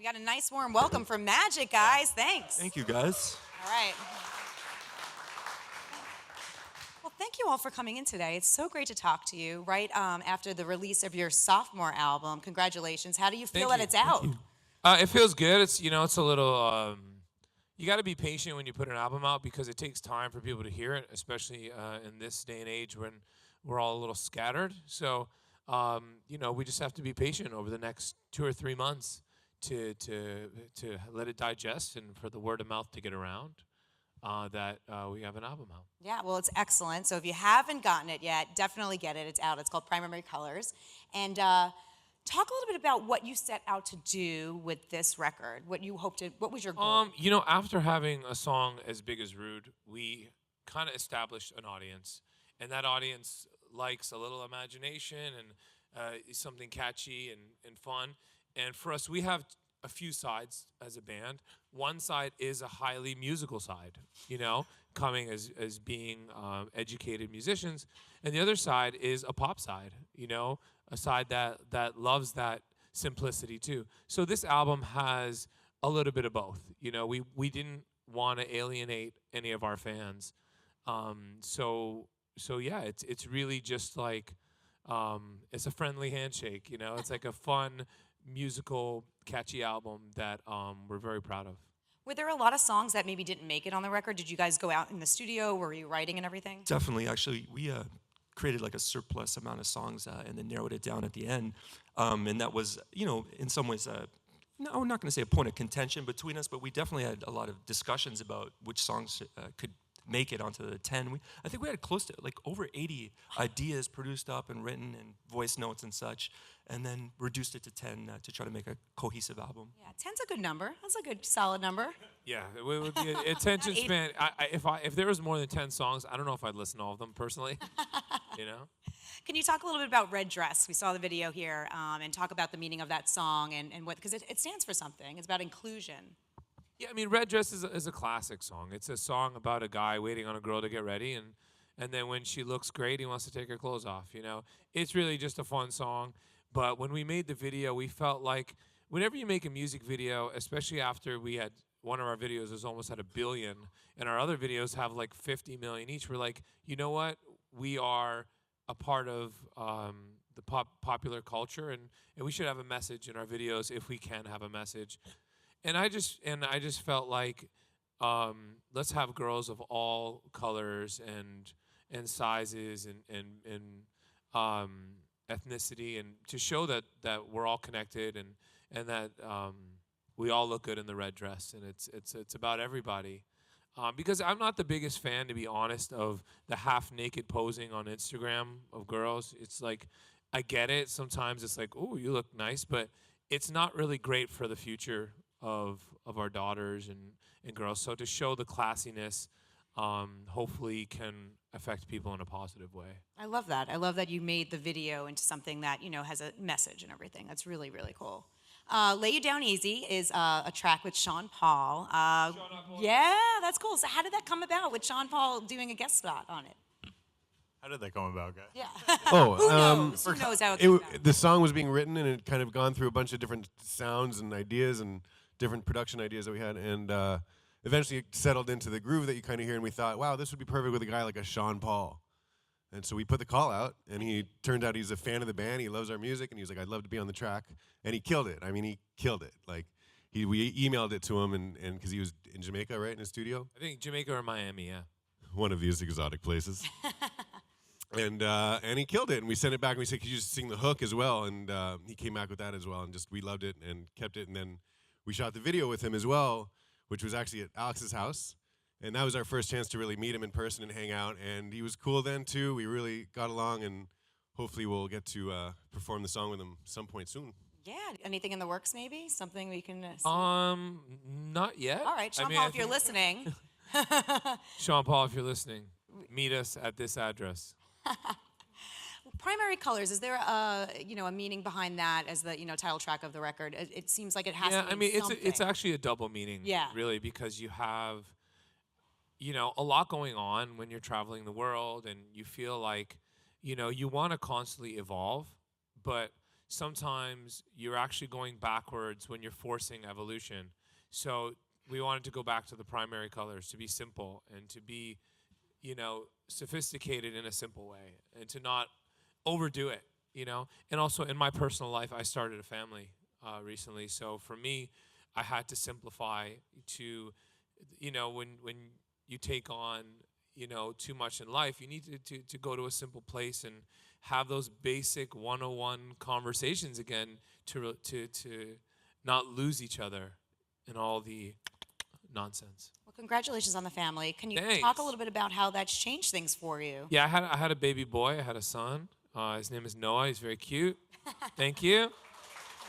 We got a nice warm welcome from Magic, guys. Thanks. Thank you, guys. All right. Well, thank you all for coming in today. It's so great to talk to you right after the release of your sophomore album. Congratulations. How do you feel that it's out? It feels good. It's it's a little. You got to be patient when you put an album out because it takes time for people to hear it, especially in this day and age when we're all a little scattered. So we just have to be patient over the next 2 or 3 months to let it digest and for the word of mouth to get around. That we have an album out. Yeah, well, it's excellent. So if you haven't gotten it yet, definitely get it. It's out. It's called Primary Colors. And talk a little bit about what you set out to do with this record. What was your goal? After having a song as big as Rude, we kind of established an audience. And that audience likes a little imagination and something catchy and fun. And for us, we have a few sides as a band. One side is a highly musical side, coming as being educated musicians. And the other side is a pop side, a side that loves that simplicity too. So this album has a little bit of both. We didn't want to alienate any of our fans. So yeah, it's really just like, it's a friendly handshake, it's like a fun, musical, catchy album that we're very proud of. Were there a lot of songs that maybe didn't make it on the record? Did you guys go out in the studio? Were you writing and everything? Definitely. Actually, we created like a surplus amount of songs and then narrowed it down at the end. And that was, in some ways, no, I'm not going to say a point of contention between us, but we definitely had a lot of discussions about which songs could make it onto the 10. I think we had close to like over 80 ideas produced up and written and voice notes and such, and then reduced it to 10 to try to make a cohesive album. Yeah, 10's a good number. That's a good, solid number. Yeah, it would be attention span. If there was more than 10 songs, I don't know if I'd listen to all of them personally. Can you talk a little bit about Red Dress? We saw the video here, and talk about the meaning of that song and what, because it stands for something. It's about inclusion. Yeah, I mean, Red Dress is a classic song. It's a song about a guy waiting on a girl to get ready, and then when she looks great, he wants to take her clothes off, It's really just a fun song. But when we made the video, we felt like whenever you make a music video, especially after we had one of our videos has almost had 1 billion, and our other videos have like 50 million each, we're like, you know what? We are a part of the popular culture, and we should have a message in our videos if we can have a message. And I just felt like let's have girls of all colors and sizes and ethnicity, and to show that we're all connected and that we all look good in the red dress, and it's about everybody. Because I'm not the biggest fan, to be honest, of the half-naked posing on Instagram of girls. It's like, I get it. Sometimes it's like, oh, you look nice, but it's not really great for the future of our daughters and girls. So to show the classiness, hopefully can affect people in a positive way. I love that. I love that you made the video into something that, has a message and everything. That's really, really cool. Lay You Down Easy is a track with Sean Paul. Yeah, that's cool. So how did that come about with Sean Paul doing a guest spot on it? How did that come about, guys? Yeah. Oh, Who knows? Who knows how it came about? The song was being written, and it kind of gone through a bunch of different sounds and ideas and different production ideas that we had, and eventually it settled into the groove that you kind of hear, and we thought, wow, this would be perfect with a guy like a Sean Paul. And so we put the call out, and he turned out he's a fan of the band. He loves our music, and he was like, I'd love to be on the track. And he killed it. I mean, he killed it. Like, we emailed it to him, and because he was in Jamaica, right, in his studio? I think Jamaica or Miami, yeah. One of these exotic places. And he killed it, and we sent it back, and we said, could you just sing the hook as well? And he came back with that as well, and we loved it and kept it. And then we shot the video with him as well, which was actually at Alex's house. And that was our first chance to really meet him in person and hang out. And he was cool then, too. We really got along, and hopefully we'll get to perform the song with him some point soon. Yeah. Anything in the works, maybe? Something we can see? Not yet. All right, Sean Paul, if you're listening. Sean Paul, if you're listening, meet us at this address. Primary Colors, is there a meaning behind that as the title track of the record? It seems like it has to mean something. It's actually a double meaning, really, because you have a lot going on when you're traveling the world, and you feel like you want to constantly evolve, but sometimes you're actually going backwards when you're forcing evolution. So we wanted to go back to the primary colors, to be simple and to be, sophisticated in a simple way and to not overdo it, And also in my personal life, I started a family recently. So for me, I had to simplify to, when you take on, too much in life, you need to go to a simple place and have those basic 101 conversations again to not lose each other in all the nonsense. Well, congratulations on the family. Can you Thanks. talk a little bit about how that's changed things for you? Yeah, I had a baby boy. I had a son. His name is Noah. He's very cute. Thank you.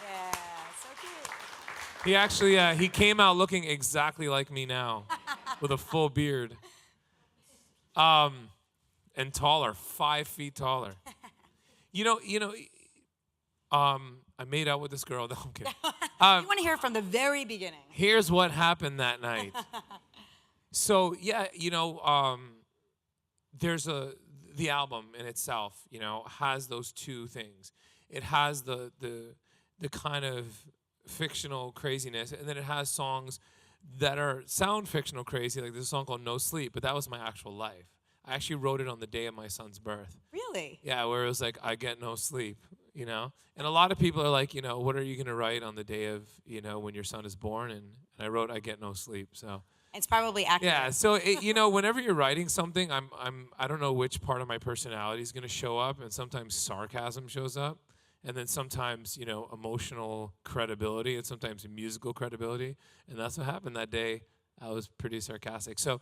Yeah, so cute. He actually he came out looking exactly like me now, with a full beard. And taller, 5 feet taller. I made out with this girl. No, I'm kidding. You want to hear from the very beginning. Here's what happened that night. So yeah, there's the album in itself, has those two things. It has the kind of fictional craziness, and then it has songs that sound fictional crazy. Like there's a song called No Sleep, but that was my actual life. I actually wrote it on the day of my son's birth. Really? Yeah, where it was like, I get no sleep, And a lot of people are like, what are you going to write on the day of, when your son is born? And I wrote, I get no sleep, so. It's probably accurate. Yeah, so, whenever you're writing something, I don't know which part of my personality is going to show up, and sometimes sarcasm shows up, and then sometimes, emotional credibility, and sometimes musical credibility, and that's what happened that day. I was pretty sarcastic. So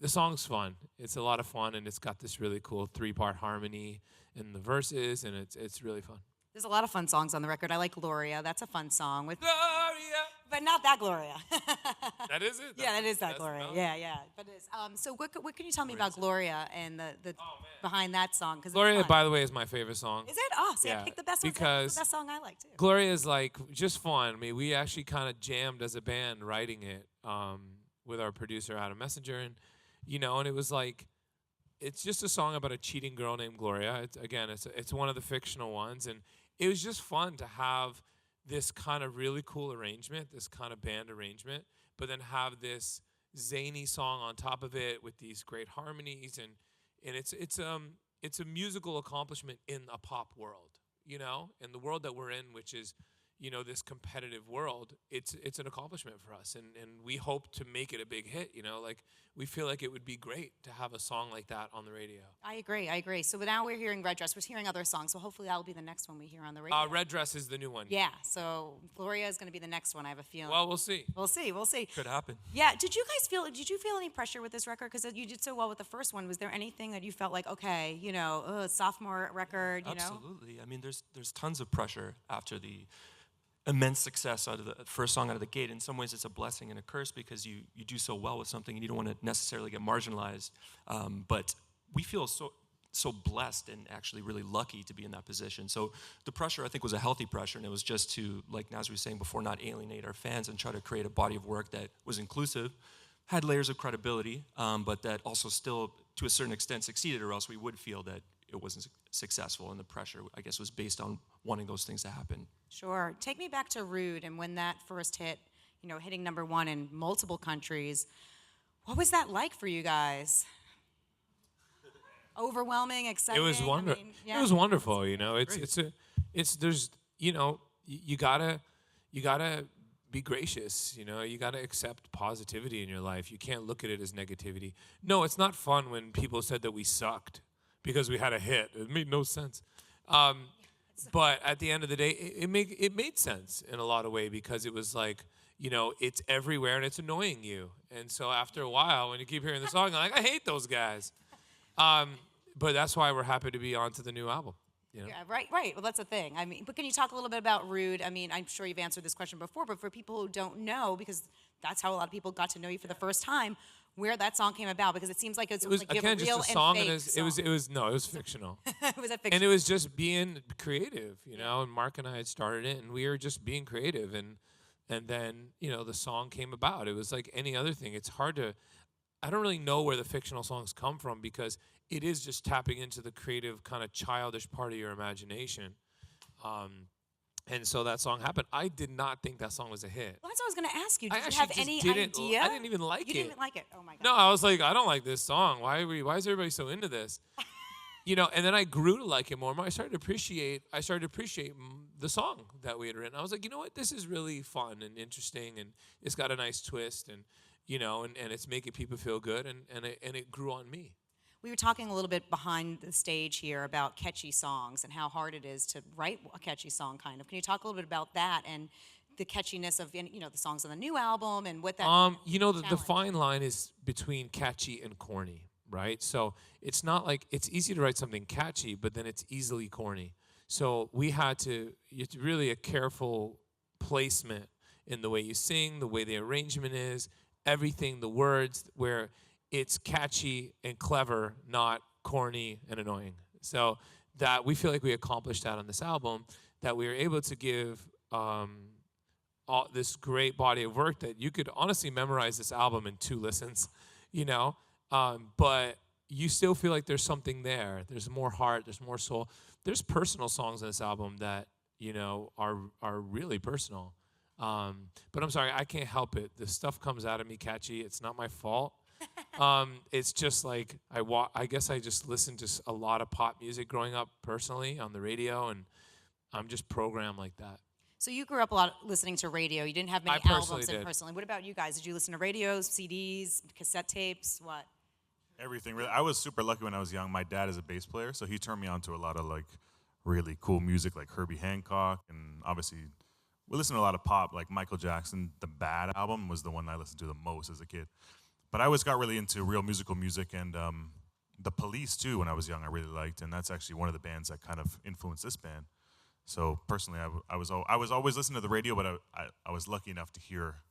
the song's fun. It's a lot of fun, and it's got this really cool 3-part harmony in the verses, and it's really fun. There's a lot of fun songs on the record. I like Gloria. That's a fun song with Gloria. but not that Gloria. That is it? Yeah, that is that That's Gloria. no? Yeah. But it is. So what can you tell me about Gloria and the Oh, man. behind that song? Because Gloria, by the way, is my favorite song. is it? Oh, see, I Yeah, picked the best one. because That's the best song I like too. Gloria is like just fun. I mean, we actually kind of jammed as a band writing it with our producer Adam Messenger, and and it was like, it's just a song about a cheating girl named Gloria. It's one of the fictional ones, and it was just fun to have this kind of really cool arrangement, this kind of band arrangement, but then have this zany song on top of it with these great harmonies, and it's a musical accomplishment in a pop world, in the world that we're in, which is this competitive world. It's an accomplishment for us, and we hope to make it a big hit. Like we feel like it would be great to have a song like that on the radio. I agree. So now we're hearing Red Dress. We're hearing other songs. So hopefully that'll be the next one we hear on the radio. Red Dress is the new one. Yeah. So Gloria is going to be the next one. I have a feeling. Well, we'll see. We'll see. Could happen. Yeah. Did you feel any pressure with this record? Because you did so well with the first one. Was there anything that you felt like, okay, sophomore record, Absolutely. I mean, there's tons of pressure after the immense success out of the first song out of the gate. In some ways, it's a blessing and a curse because you do so well with something and you don't want to necessarily get marginalized. But we feel so blessed and actually really lucky to be in that position. So the pressure, I think, was a healthy pressure, and it was just to, like Naz was saying before, not alienate our fans and try to create a body of work that was inclusive, had layers of credibility, but that also still, to a certain extent, succeeded, or else we would feel that it wasn't successful, and the pressure, I guess, was based on wanting those things to happen. Sure. Take me back to Rude and when that first hit, hitting #1 in multiple countries. What was that like for you guys? Overwhelming, exciting? It was wonderful. Yeah. It was wonderful. There's you gotta be gracious. You gotta accept positivity in your life. You can't look at it as negativity. No, it's not fun when people said that we sucked because we had a hit. It made no sense. But at the end of the day, it made sense in a lot of ways because it was like, it's everywhere and it's annoying you. And so after a while, when you keep hearing the song, you're like, I hate those guys. But that's why we're happy to be on to the new album. Yeah, right. Well, that's the thing. I mean, but can you talk a little bit about Rude? I mean, I'm sure you've answered this question before, but for people who don't know, because that's how a lot of people got to know you for the first time, where that song came about, because it seems like it was like again real just a song, and and fake it was fictional. It was a fiction. And it was just being creative, And Mark and I had started it, and we were just being creative, and then the song came about. It was like any other thing. It's hard to. I don't really know where the fictional songs come from because it is just tapping into the creative kind of childish part of your imagination. And so that song happened. I did not think that song was a hit. Well, that's what I was going to ask you. I Did you actually have just any didn't, idea? I didn't even like it. You didn't even like it? Oh, my God. No, I was like, I don't like this song. Why is everybody so into this? And then I grew to like it more and more. I started to appreciate the song that we had written. I was like, you know what? This is really fun and interesting, and it's got a nice twist, and and it's making people feel good, and it grew on me. We were talking a little bit behind the stage here about catchy songs and how hard it is to write a catchy song, kind of. Can you talk a little bit about that and the catchiness of, the songs on the new album and what that the fine line is between catchy and corny, right? So it's not like it's easy to write something catchy, but then it's easily corny. So it's really a careful placement in the way you sing, the way the arrangement is, everything, the words, where it's catchy and clever, not corny and annoying. So that we feel like we accomplished that on this album, that we were able to give all this great body of work that you could honestly memorize this album in 2 listens, but you still feel like there's something there. There's more heart, there's more soul. There's personal songs on this album that, are really personal. But I'm sorry, I can't help it. The stuff comes out of me catchy. It's not my fault. It's just like I guess I just listened to a lot of pop music growing up personally on the radio, and I'm just programmed like that. So you grew up a lot listening to radio. You didn't have many albums personally. What about you guys? Did you listen to radios, CDs, cassette tapes? What? Everything. Really. I was super lucky when I was young. My dad is a bass player, so he turned me on to a lot of like really cool music, like Herbie Hancock, and obviously we listened to a lot of pop, like Michael Jackson. The Bad album was the one I listened to the most as a kid. But I always got really into real musical music, and the Police too. When I was young, I really liked, and that's actually one of the bands that kind of influenced this band. So personally, I was always listening to the radio, but I was lucky enough to hear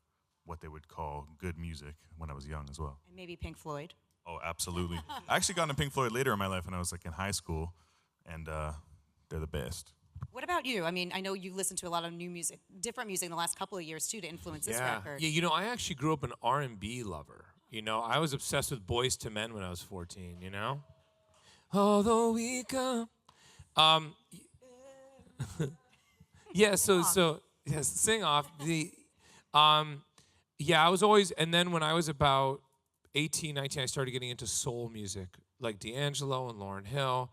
what they would call good music when I was young as well. And maybe Pink Floyd. Oh, absolutely. I actually got into Pink Floyd later in my life when I was like in high school, and they're the best. What about you? I mean, I know you listened to a lot of new music, different music in the last couple of years too to influence this record. Yeah, I actually grew up an R&B lover. I was obsessed with Boys to Men when I was 14, Although we come. Yeah, so yes, sing off. I was always, and then when I was about 18, 19, I started getting into soul music, like D'Angelo and Lauryn Hill.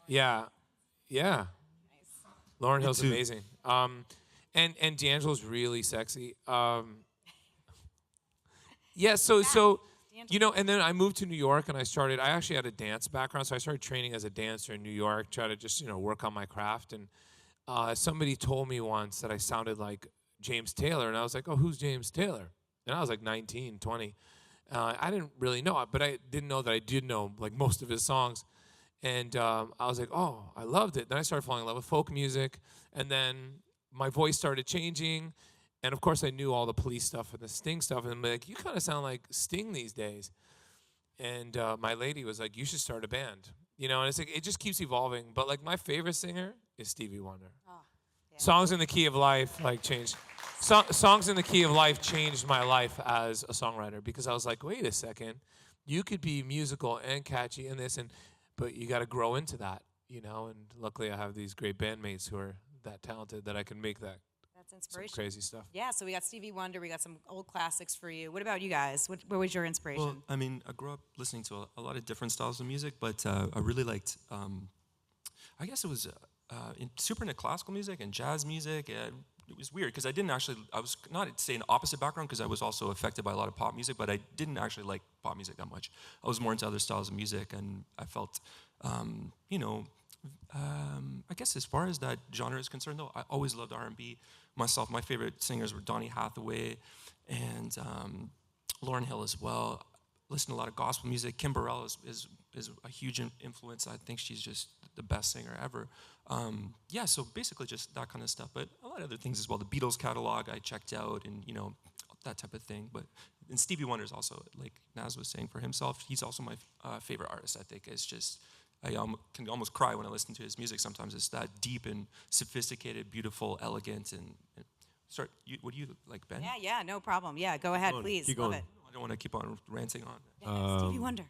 Yeah. Lauryn Hill's amazing. And D'Angelo's really sexy. And then I moved to New York, and I actually had a dance background, so I started training as a dancer in New York, try to just, work on my craft. And somebody told me once that I sounded like James Taylor, and I was like, oh, who's James Taylor? And I was like 19, 20. I didn't really know it, but I didn't know that I did know, like, most of his songs. And I was like, oh, I loved it. Then I started falling in love with folk music, and then my voice started changing. And of course, I knew all the Police stuff and the Sting stuff, and I'm like, you kind of sound like Sting these days. And my lady was like, you should start a band. And it's like, it just keeps evolving. But like, my favorite singer is Stevie Wonder. Oh, yeah. Songs in the Key of Life changed. Songs in the Key of Life changed my life as a songwriter, because I was like, wait a second, you could be musical and catchy in this, but you got to grow into that, And luckily, I have these great bandmates who are that talented that I can make that. That's inspiration. Some crazy stuff. Yeah, so we got Stevie Wonder, we got some old classics for you. What about you guys? What was your inspiration? Well, I mean, I grew up listening to a lot of different styles of music, but I really liked, I guess it was super into classical music and jazz music. It was weird because I was not saying opposite background, because I was also affected by a lot of pop music, but I didn't actually like pop music that much. I was more into other styles of music, and I felt, I guess as far as that genre is concerned, though, I always loved R&B. Myself, my favorite singers were Donny Hathaway and Lauryn Hill as well. Listen to a lot of gospel music. Kim Burrell is a huge influence. I think she's just the best singer ever. So basically just that kind of stuff, but a lot of other things as well. The Beatles catalog I checked out, and that type of thing. And Stevie Wonder is also, like Naz was saying for himself, he's also my favorite artist. I think it's just, I can almost cry when I listen to his music sometimes. It's that deep and sophisticated, beautiful, elegant, and what do you like, Ben? Yeah, no problem. Yeah, go ahead, please. Keep Love going. it. I don't want to keep on ranting on. Yeah, Stevie Wonder.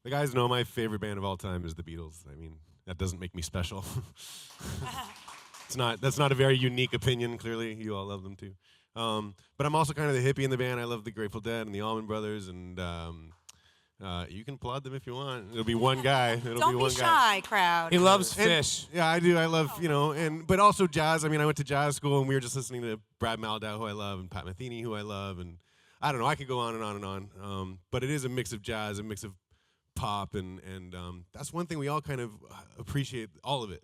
The guys know my favorite band of all time is the Beatles. I mean, that doesn't make me special. That's not a very unique opinion. Clearly, you all love them too. But I'm also kind of the hippie in the band. I love the Grateful Dead and the Allman Brothers, and you can applaud them if you want. It'll be one guy. Don't be shy, crowd. He loves And- fish. Yeah, I do. I love, but also jazz. I mean, I went to jazz school, and we were just listening to Brad Maldau, who I love, and Pat Metheny, who I love, and I don't know. I could go on and on and on. But it is a mix of jazz, a mix of pop, and that's one thing we all kind of appreciate, all of it.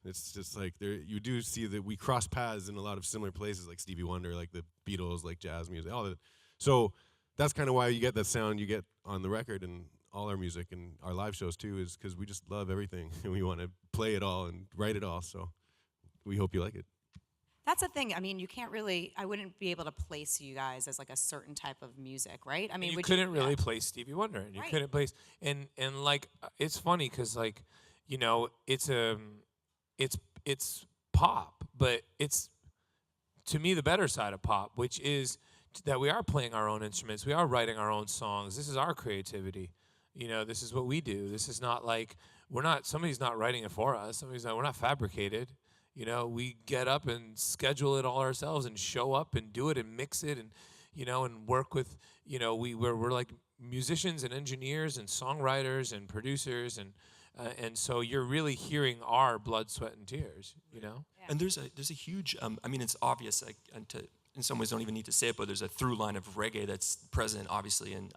It's just like you do see that we cross paths in a lot of similar places, like Stevie Wonder, like the Beatles, like jazz music, all of it. So that's kind of why you get that sound you get on the record and all our music and our live shows too, is because we just love everything and we want to play it all and write it all. So we hope you like it. That's the thing. I mean, you can't really. I wouldn't be able to place you guys as like a certain type of music, right? I mean, You couldn't really place Stevie Wonder, and you Right. couldn't place and like it's funny because like it's pop, but it's to me the better side of pop, which is that we are playing our own instruments, we are writing our own songs. This is our creativity. This is what we do. This is not like somebody's not writing it for us. We're not fabricated. We get up and schedule it all ourselves and show up and do it and mix it and and work with we're like musicians and engineers and songwriters and producers and so you're really hearing our blood, sweat, and tears. And there's a huge, I mean, it's obvious, and in some ways don't even need to say it, but there's a through line of reggae that's present, obviously, in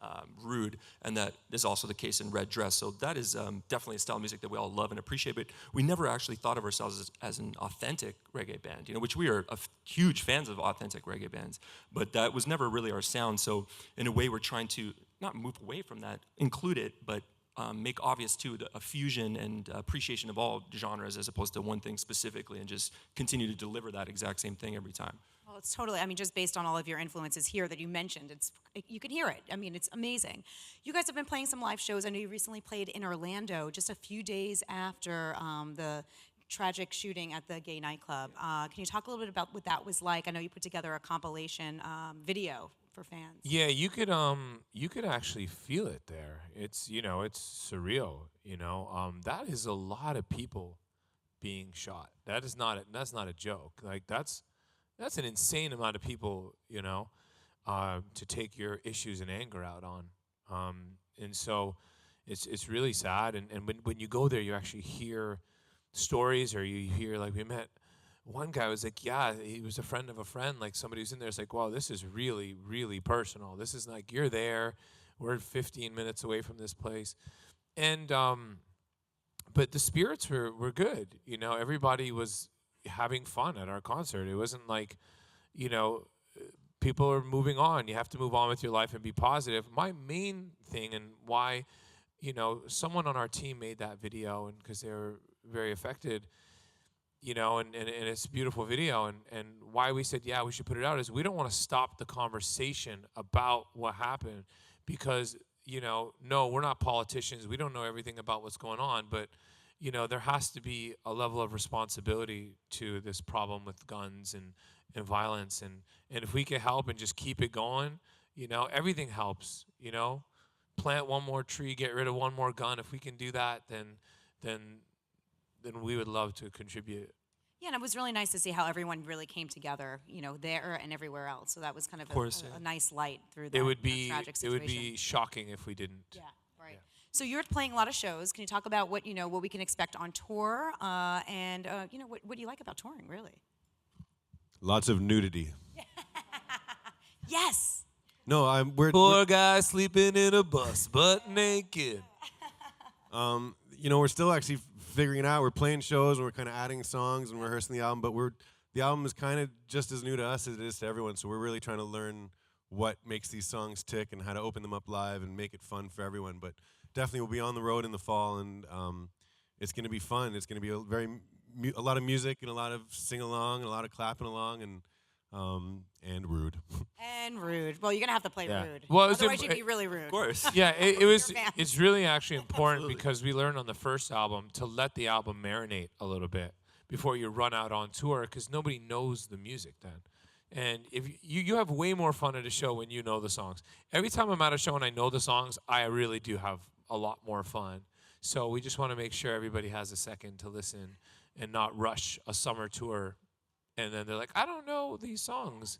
Rude, and that is also the case in Red Dress. So that is definitely a style of music that we all love and appreciate, but we never actually thought of ourselves as an authentic reggae band, which we are huge fans of authentic reggae bands, but that was never really our sound. So in a way, we're trying to not move away from that, include it, but make obvious too a fusion and appreciation of all genres as opposed to one thing specifically, and just continue to deliver that exact same thing every time. Well, it's totally. I mean, just based on all of your influences here that you mentioned, you can hear it. I mean, it's amazing. You guys have been playing some live shows. I know you recently played in Orlando, just a few days after the tragic shooting at the gay nightclub. Can you talk a little bit about what that was like? I know you put together a compilation video for fans. Yeah, you could actually feel it there. It's it's surreal. That is a lot of people being shot. That's not a joke. Like that's an insane amount of people. To take your issues and anger out on. And so it's really sad. And when you go there, you actually hear stories, or you hear, like, we met one guy was like, yeah, he was a friend of a friend, like somebody who's in there. It's like, wow, this is really, really personal. This is like, you're there, we're 15 minutes away from this place. And but the spirits were good. Everybody was having fun at our concert. It wasn't like, people are moving on. You have to move on with your life and be positive. My main thing, and why, someone on our team made that video, and because they were very affected, and it's a beautiful video, and why we said, yeah, we should put it out, is we don't want to stop the conversation about what happened, because, no, we're not politicians. We don't know everything about what's going on, but, there has to be a level of responsibility to this problem with guns and violence, and if we can help and just keep it going, everything helps. Plant one more tree, get rid of one more gun. If we can do that, then we would love to contribute. Yeah, and it was really nice to see how everyone really came together, there and everywhere else. So that was kind of a nice light through that, tragic situation. It would be shocking if we didn't. Yeah, right. Yeah. So you're playing a lot of shows. Can you talk about what we can expect on tour, and what do you like about touring, really? Lots of nudity. Yes. No, we're Poor guy sleeping in a bus, butt naked. We're still actually figuring it out. We're playing shows and we're kind of adding songs and rehearsing the album, but the album is kind of just as new to us as it is to everyone. So we're really trying to learn what makes these songs tick and how to open them up live and make it fun for everyone. But definitely we'll be on the road in the fall, and it's going to be fun. It's going to be a lot of music and a lot of sing along and a lot of clapping along, and rude. And rude. Well, you're gonna have to play rude. Well, otherwise you'd be really rude. Of course. Yeah, it was. It's really actually important because we learned on the first album to let the album marinate a little bit before you run out on tour, because nobody knows the music then. And if you have way more fun at a show when you know the songs. Every time I'm at a show and I know the songs, I really do have a lot more fun. So we just want to make sure everybody has a second to listen and not rush a summer tour. And then they're like, I don't know these songs.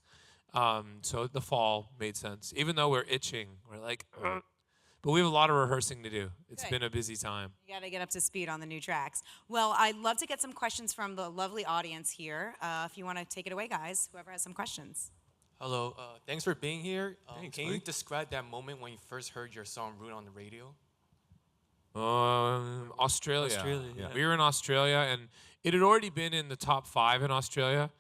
So the fall made sense. Even though we're itching, we're like, ugh. But we have a lot of rehearsing to do. It's been a busy time. You got to get up to speed on the new tracks. Well, I'd love to get some questions from the lovely audience here. If you want to take it away, guys, whoever has some questions. Hello, thanks for being here. Thanks, can you buddy. describe that moment when you first heard your song Rude on the radio? Australia. Australia, yeah. We were in Australia, and it had already been in the top 5 in Australia.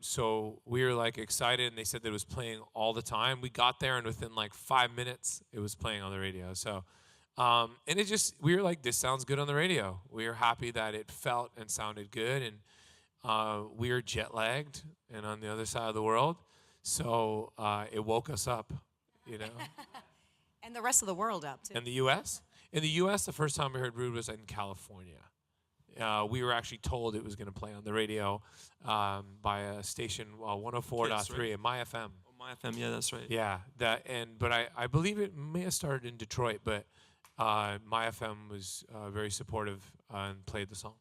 So we were like excited, and they said that it was playing all the time. We got there, and within like 5 minutes, it was playing on the radio. So, and it just, we were like, this sounds good on the radio. We were happy that it felt and sounded good, and we were jet lagged and on the other side of the world. So it woke us up, you know. And the rest of the world up, too. In the U.S.? In the U.S., the first time we heard Rude was in California. We were actually told it was going to play on the radio by a station 104.3 at My FM. Oh, My FM, yeah, that's right. Yeah, but I believe it may have started in Detroit, but My FM was very supportive and played the song.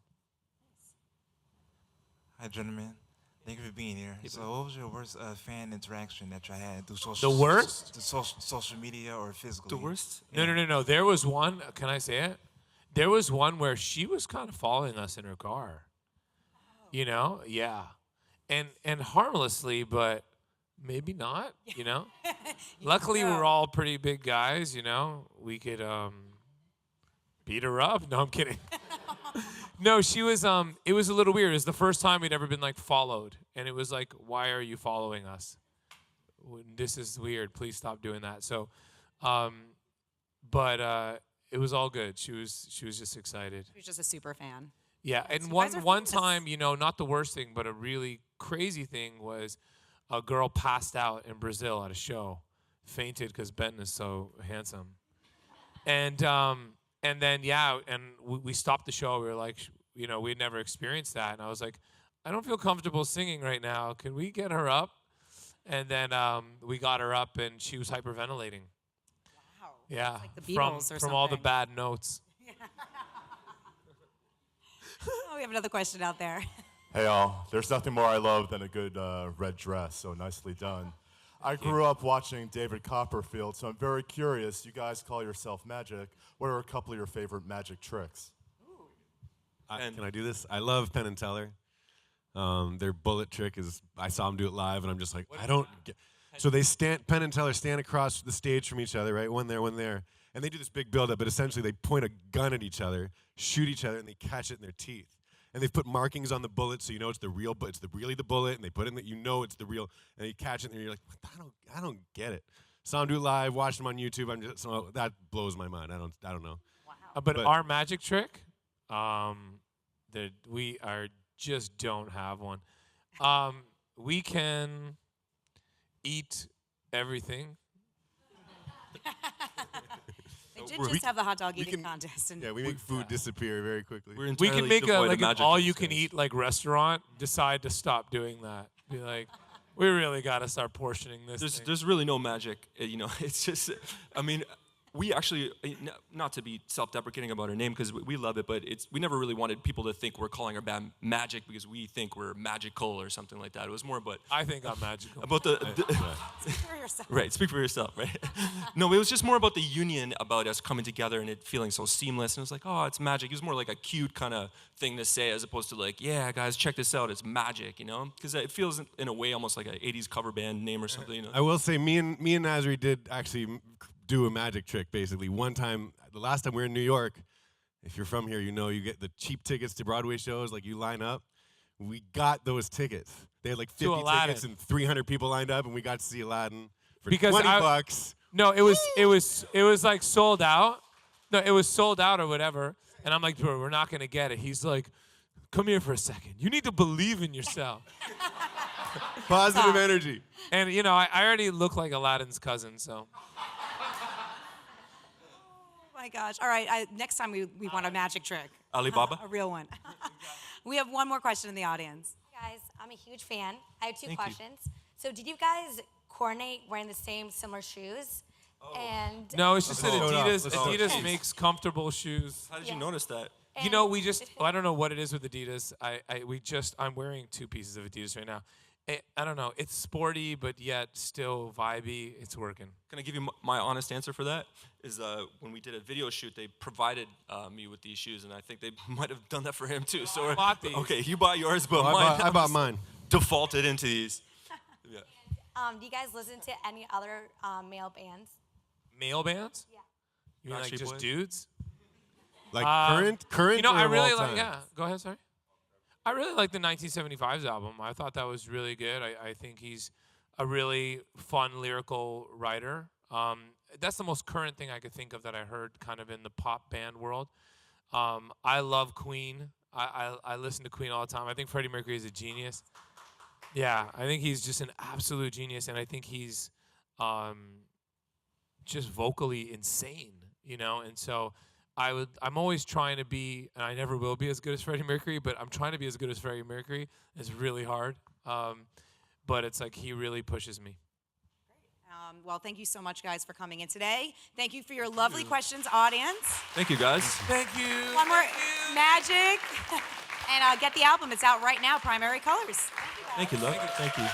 Hi, gentlemen. Thank you for being here. So, what was your worst fan interaction that you had through social? The worst? Social media or physically? The worst? No. There was one. Can I say it? There was one where she was kind of following us in her car. You know? Yeah. And harmlessly, but maybe not, you know? Luckily, we're all pretty big guys, you know? We could beat her up. No, I'm kidding. No, she was, it was a little weird. It was the first time we'd ever been, like, followed. And it was like, why are you following us? This is weird. Please stop doing that. So, it was all good. She was just excited. She was just a super fan. Yeah, and you guys are one famous. time, you know, not the worst thing, but a really crazy thing was a girl passed out in Brazil at a show, fainted because Benton is so handsome. And then, yeah, and we stopped the show. We were like, you know, we'd never experienced that. And I was like, I don't feel comfortable singing right now. Can we get her up? And then we got her up, and she was hyperventilating. Wow. Yeah, It's like the from Beatles or all the something. bad notes. Oh, we have another question out there. Hey all, there's nothing more I love than a good red dress, so nicely done. I grew up watching David Copperfield, so I'm very curious. You guys call yourself Magic. What are a couple of your favorite magic tricks? Can I do this? I love Penn and Teller. Their bullet trick is, I saw them do it live, and I'm just like, I don't get. So Penn and Teller stand across the stage from each other, right? One there. And they do this big build-up, but essentially they point a gun at each other, shoot each other, and they catch it in their teeth. And they've put markings on the bullet so you know it's the real, but it's really the bullet, and they put in that you know it's the real, and you catch it, and you're like, I don't get it. Saw them do it live, watched them on YouTube. That blows my mind. I don't know. But our magic trick, that we just don't have one. We can eat everything. They did just have the hot dog eating contest. And Yeah, we make food disappear very quickly. We're We entirely can make devoid of an magic all-you-can-eat like restaurant. Decide to stop doing that. Be like, we really got to start portioning this. There's really no magic, you know. It's just, I mean, we actually, not to be self-deprecating about our name because we love it, but we never really wanted people to think we're calling our band Magic because we think we're magical or something like that. It was more about I think I'm magical. about the Speak for yourself. right. Speak for yourself, right? No, it was just more about the union, about us coming together and it feeling so seamless. And it was like, oh, it's magic. It was more like a cute kind of thing to say as opposed to like, yeah, guys, check this out. It's magic, you know? Because it feels in a way almost like an '80s cover band name or something. You know? I will say, me and Nazri did actually do a magic trick, basically. One time, the last time we were in New York, if you're from here, you know you get the cheap tickets to Broadway shows, like you line up. We got those tickets. They had like 50 Aladdin. tickets and 300 people lined up, and we got to see Aladdin for Because 20 bucks. No, it was like sold out. No, it was sold out or whatever. And I'm like, bro, we're not gonna get it. He's like, come here for a second. You need to believe in yourself. Positive energy. And you know, I already look like Aladdin's cousin, so. Oh my gosh. All right. Next time we want a magic trick. Alibaba? A real one. We have one more question in the audience. Guys, I'm a huge fan. I have two Thank you. questions. So did you guys coordinate wearing the same similar shoes? And No, it's just that Let's load up. Adidas, Let's load up. Adidas makes comfortable shoes. How did you notice that? You know, we just, I don't know what it is with Adidas. I'm wearing 2 pieces of Adidas right now. I don't know. It's sporty, but yet still vibey. It's working. Can I give you my honest answer for that? Is when we did a video shoot, they provided me with these shoes, and I think they might have done that for him too. So bought these. okay, you bought yours, but I bought mine. defaulted into these. Yeah. do you guys listen to any other male bands? Male bands? Yeah. You mean like Backstreet just Boys? dudes? Like current. You know, or I of really all like, time? yeah, go ahead, sorry. I really like the 1975's album. I thought that was really good. I think he's a really fun lyrical writer. That's the most current thing I could think of that I heard kind of in the pop band world. I love Queen. I listen to Queen all the time. I think Freddie Mercury is a genius. Yeah, I think he's just an absolute genius, and I think he's just vocally insane, you know? And so I'm always trying to be, and I never will be as good as Freddie Mercury, but I'm trying to be as good as Freddie Mercury. It's really hard. But it's like he really pushes me. Well, thank you so much, guys, for coming in today. Thank you for your lovely questions, audience. Thank you, guys. Thank you. One more magic. And get the album. It's out right now, Primary Colors. Thank you, love. Thank you.